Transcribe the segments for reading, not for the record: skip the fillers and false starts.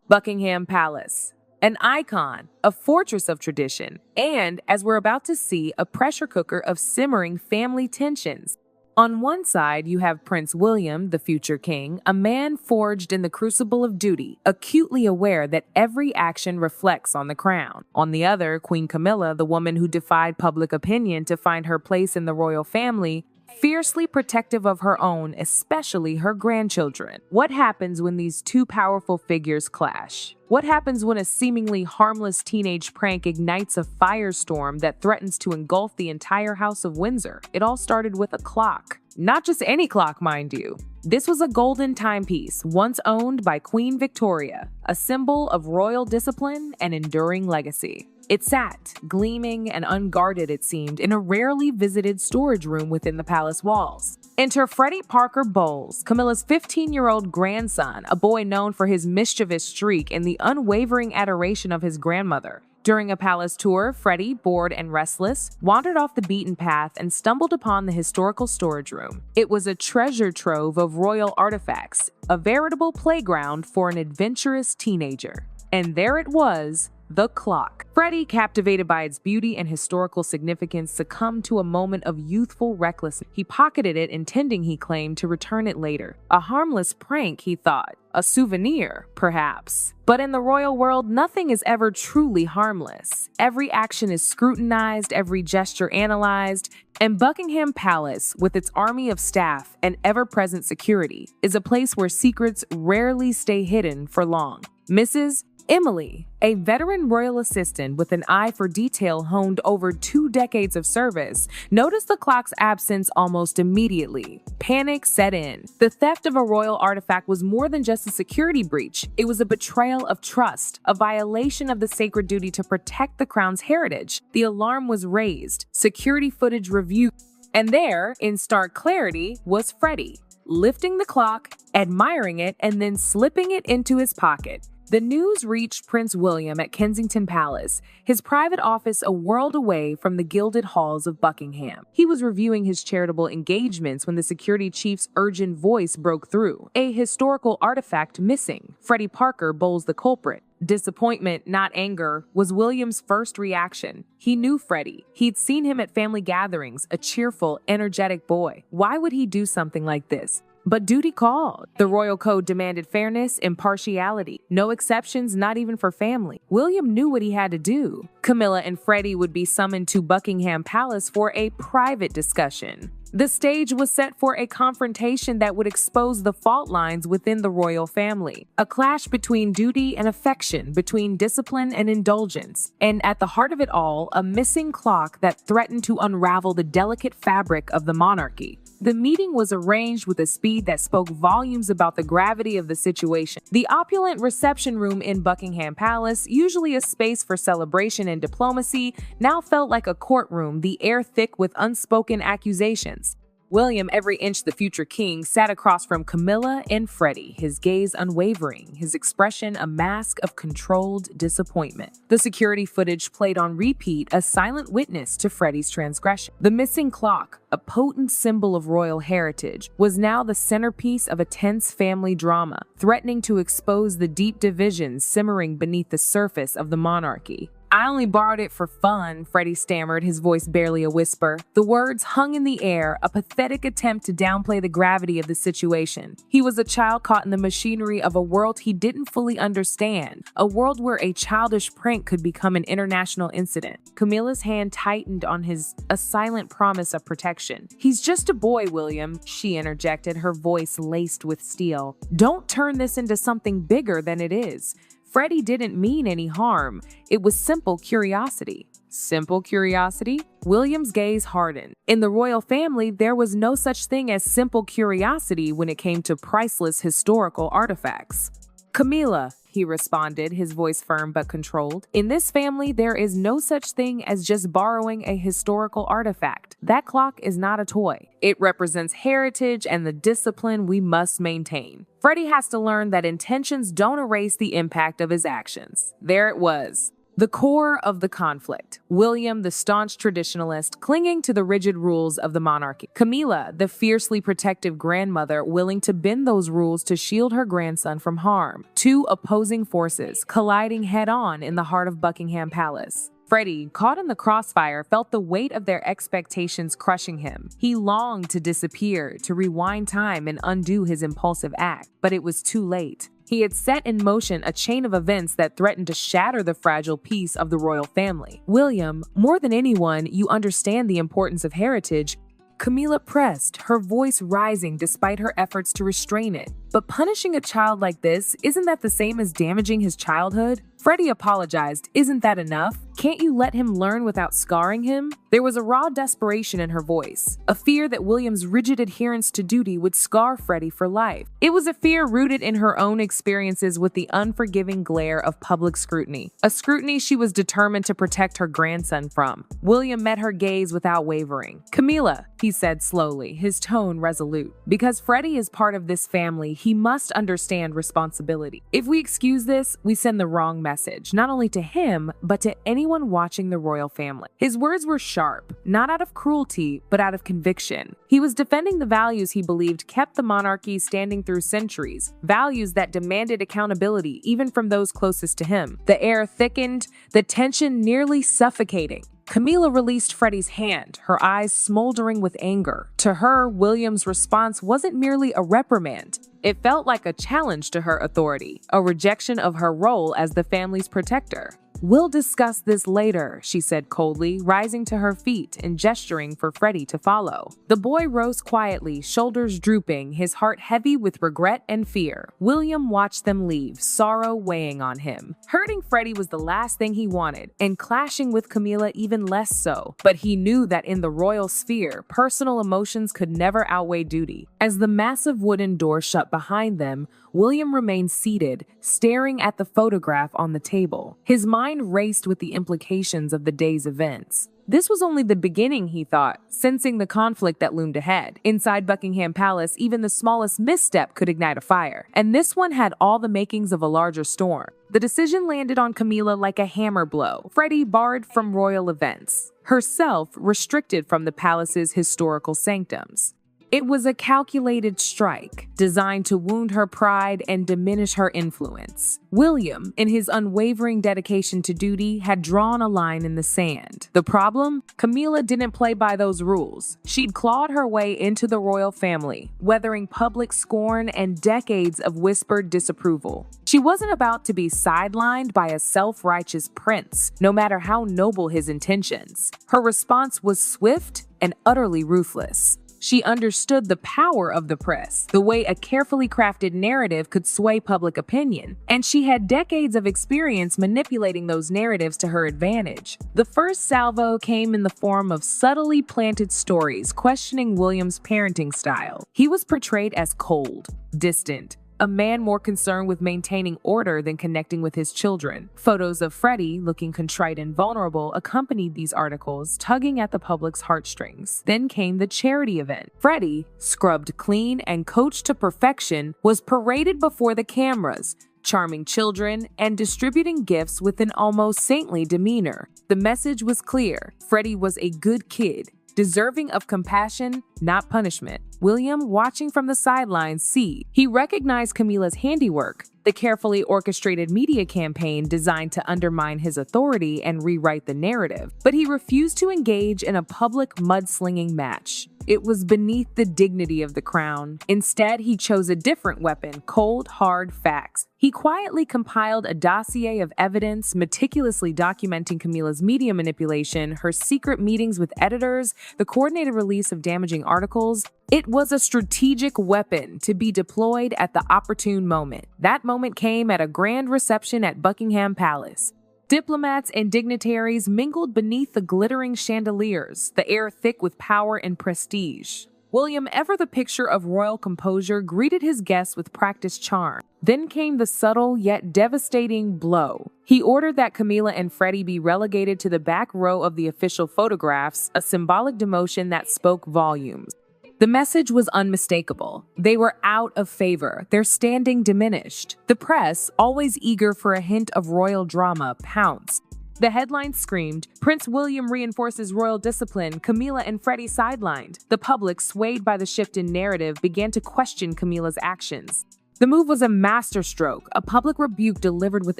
Buckingham Palace. An icon, a fortress of tradition, and, as we're about to see, a pressure cooker of simmering family tensions. On one side, you have Prince William, the future king, a man forged in the crucible of duty, acutely aware that every action reflects on the crown. On the other, Queen Camilla, the woman who defied public opinion to find her place in the royal family, fiercely protective of her own, especially her grandchildren. What happens when these two powerful figures clash? What happens when a seemingly harmless teenage prank ignites a firestorm that threatens to engulf the entire House of Windsor? It all started with a clock. Not just any clock, mind you. This was a golden timepiece, once owned by Queen Victoria, a symbol of royal discipline and enduring legacy. It sat, gleaming and unguarded it seemed, in a rarely visited storage room within the palace walls. Enter Freddie Parker Bowles, Camilla's 15-year-old grandson, a boy known for his mischievous streak and the unwavering adoration of his grandmother. During a palace tour, Freddie, bored and restless, wandered off the beaten path and stumbled upon the historical storage room. It was a treasure trove of royal artifacts, a veritable playground for an adventurous teenager. And there it was, the clock. Freddie, captivated by its beauty and historical significance, succumbed to a moment of youthful recklessness. He pocketed it, intending, he claimed, to return it later. A harmless prank, he thought. A souvenir, perhaps. But in the royal world, nothing is ever truly harmless. Every action is scrutinized, every gesture analyzed, and Buckingham Palace, with its army of staff and ever-present security, is a place where secrets rarely stay hidden for long. Mrs. Emily, a veteran royal assistant with an eye for detail honed over 2 decades of service, noticed the clock's absence almost immediately. Panic set in. The theft of a royal artifact was more than just a security breach. It was a betrayal of trust, a violation of the sacred duty to protect the crown's heritage. The alarm was raised, security footage reviewed, and there, in stark clarity, was Freddie, lifting the clock, admiring it, and then slipping it into his pocket. The news reached Prince William at Kensington Palace, his private office a world away from the gilded halls of Buckingham. He was reviewing his charitable engagements when the security chief's urgent voice broke through. A historical artifact missing. Freddie Parker Bowles the culprit. Disappointment, not anger, was William's first reaction. He knew Freddie. He'd seen him at family gatherings, a cheerful, energetic boy. Why would he do something like this? But duty called. The royal code demanded fairness, impartiality. No exceptions, not even for family. William knew what he had to do. Camilla and Freddie would be summoned to Buckingham Palace for a private discussion. The stage was set for a confrontation that would expose the fault lines within the royal family. A clash between duty and affection, between discipline and indulgence. And at the heart of it all, a missing clock that threatened to unravel the delicate fabric of the monarchy. The meeting was arranged with a speed that spoke volumes about the gravity of the situation. The opulent reception room in Buckingham Palace, usually a space for celebration and diplomacy, now felt like a courtroom, the air thick with unspoken accusations. William, every inch the future king, sat across from Camilla and Freddie, his gaze unwavering, his expression a mask of controlled disappointment. The security footage played on repeat, a silent witness to Freddie's transgression. The missing clock, a potent symbol of royal heritage, was now the centerpiece of a tense family drama, threatening to expose the deep divisions simmering beneath the surface of the monarchy. "I only borrowed it for fun," Freddie stammered, his voice barely a whisper. The words hung in the air, a pathetic attempt to downplay the gravity of the situation. He was a child caught in the machinery of a world he didn't fully understand, a world where a childish prank could become an international incident. Camilla's hand tightened on his, a silent promise of protection. "He's just a boy, William," she interjected, her voice laced with steel. "Don't turn this into something bigger than it is." Freddie didn't mean any harm. It was simple curiosity. Simple curiosity? William's gaze hardened. In the royal family, there was no such thing as simple curiosity when it came to priceless historical artifacts. "Camilla," he responded, his voice firm but controlled. "In this family, there is no such thing as just borrowing a historical artifact. That clock is not a toy. It represents heritage and the discipline we must maintain." Freddie has to learn that intentions don't erase the impact of his actions. There it was. The core of the conflict: William, the staunch traditionalist, clinging to the rigid rules of the monarchy. Camilla, the fiercely protective grandmother, willing to bend those rules to shield her grandson from harm. Two opposing forces colliding head-on in the heart of Buckingham Palace. Freddie, caught in the crossfire, felt the weight of their expectations crushing him. He longed to disappear, to rewind time and undo his impulsive act, but it was too late. He had set in motion a chain of events that threatened to shatter the fragile peace of the royal family. William, more than anyone, you understand the importance of heritage. Camilla pressed, her voice rising despite her efforts to restrain it. But punishing a child like this, isn't that the same as damaging his childhood? Freddie apologized. Isn't that enough? Can't you let him learn without scarring him? There was a raw desperation in her voice, a fear that William's rigid adherence to duty would scar Freddie for life. It was a fear rooted in her own experiences with the unforgiving glare of public scrutiny, a scrutiny she was determined to protect her grandson from. William met her gaze without wavering. "Camilla," he said slowly, his tone resolute. "Because Freddie is part of this family, he must understand responsibility. If we excuse this, we send the wrong message, not only to him, but to anyone watching the royal family." His words were sharp, not out of cruelty, but out of conviction. He was defending the values he believed kept the monarchy standing through centuries, values that demanded accountability even from those closest to him. The air thickened, the tension nearly suffocating. Camilla released Freddie's hand, her eyes smoldering with anger. To her, William's response wasn't merely a reprimand. It felt like a challenge to her authority, a rejection of her role as the family's protector. "We'll discuss this later," she said coldly, rising to her feet and gesturing for Freddie to follow. The boy rose quietly, shoulders drooping, his heart heavy with regret and fear. William watched them leave, sorrow weighing on him. Hurting Freddie was the last thing he wanted, and clashing with Camilla even less so. But he knew that in the royal sphere, personal emotions could never outweigh duty. As the massive wooden door shut behind them, William remained seated, staring at the photograph on the table. His mind raced with the implications of the day's events. This was only the beginning, he thought, sensing the conflict that loomed ahead. Inside Buckingham Palace, even the smallest misstep could ignite a fire, and this one had all the makings of a larger storm. The decision landed on Camilla like a hammer blow. Freddie barred from royal events, herself restricted from the palace's historical sanctums. It was a calculated strike, designed to wound her pride and diminish her influence. William, in his unwavering dedication to duty, had drawn a line in the sand. The problem? Camilla didn't play by those rules. She'd clawed her way into the royal family, weathering public scorn and decades of whispered disapproval. She wasn't about to be sidelined by a self-righteous prince, no matter how noble his intentions. Her response was swift and utterly ruthless. She understood the power of the press, the way a carefully crafted narrative could sway public opinion, and she had decades of experience manipulating those narratives to her advantage. The first salvo came in the form of subtly planted stories questioning William's parenting style. He was portrayed as cold, distant, a man more concerned with maintaining order than connecting with his children. Photos of Freddie, looking contrite and vulnerable, accompanied these articles, tugging at the public's heartstrings. Then came the charity event. Freddie, scrubbed clean and coached to perfection, was paraded before the cameras, charming children and distributing gifts with an almost saintly demeanor. The message was clear. Freddie was a good kid, deserving of compassion, not punishment. William, watching from the sidelines, he recognized Camilla's handiwork, the carefully orchestrated media campaign designed to undermine his authority and rewrite the narrative. But he refused to engage in a public mudslinging match. It was beneath the dignity of the crown. Instead, he chose a different weapon: cold, hard facts. He quietly compiled a dossier of evidence, meticulously documenting Camilla's media manipulation, her secret meetings with editors, the coordinated release of damaging articles. It was a strategic weapon to be deployed at the opportune moment. That moment came at a grand reception at Buckingham Palace. Diplomats and dignitaries mingled beneath the glittering chandeliers, the air thick with power and prestige. William, ever the picture of royal composure, greeted his guests with practiced charm. Then came the subtle yet devastating blow. He ordered that Camilla and Freddie be relegated to the back row of the official photographs, a symbolic demotion that spoke volumes. The message was unmistakable. They were out of favor, their standing diminished. The press, always eager for a hint of royal drama, pounced. The headline screamed, "Prince William reinforces royal discipline, Camilla and Freddie sidelined." The public, swayed by the shift in narrative, began to question Camilla's actions. The move was a masterstroke, a public rebuke delivered with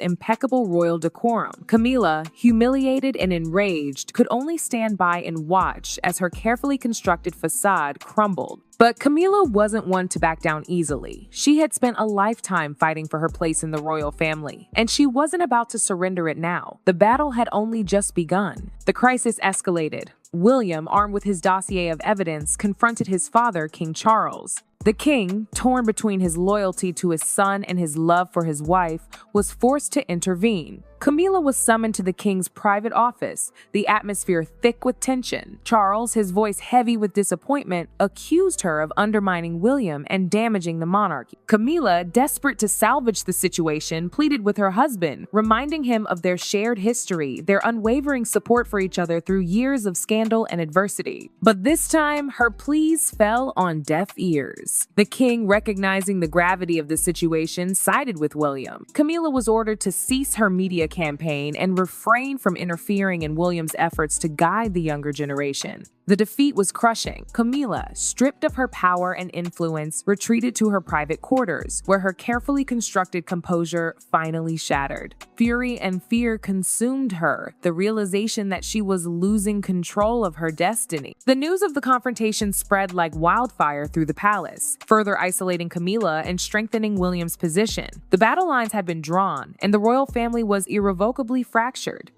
impeccable royal decorum. Camilla, humiliated and enraged, could only stand by and watch as her carefully constructed facade crumbled. But Camilla wasn't one to back down easily. She had spent a lifetime fighting for her place in the royal family, and she wasn't about to surrender it now. The battle had only just begun. The crisis escalated. William, armed with his dossier of evidence, confronted his father, King Charles. The king, torn between his loyalty to his son and his love for his wife, was forced to intervene. Camilla was summoned to the king's private office, the atmosphere thick with tension. Charles, his voice heavy with disappointment, accused her of undermining William and damaging the monarchy. Camilla, desperate to salvage the situation, pleaded with her husband, reminding him of their shared history, their unwavering support for each other through years of scandal and adversity. But this time, her pleas fell on deaf ears. The king, recognizing the gravity of the situation, sided with William. Camilla was ordered to cease her media campaign and refrain from interfering in William's efforts to guide the younger generation. The defeat was crushing. Camilla, stripped of her power and influence, retreated to her private quarters, where her carefully constructed composure finally shattered. Fury and fear consumed her, the realization that she was losing control of her destiny. The news of the confrontation spread like wildfire through the palace, further isolating Camilla and strengthening William's position. The battle lines had been drawn, and the royal family was irrevocably fractured.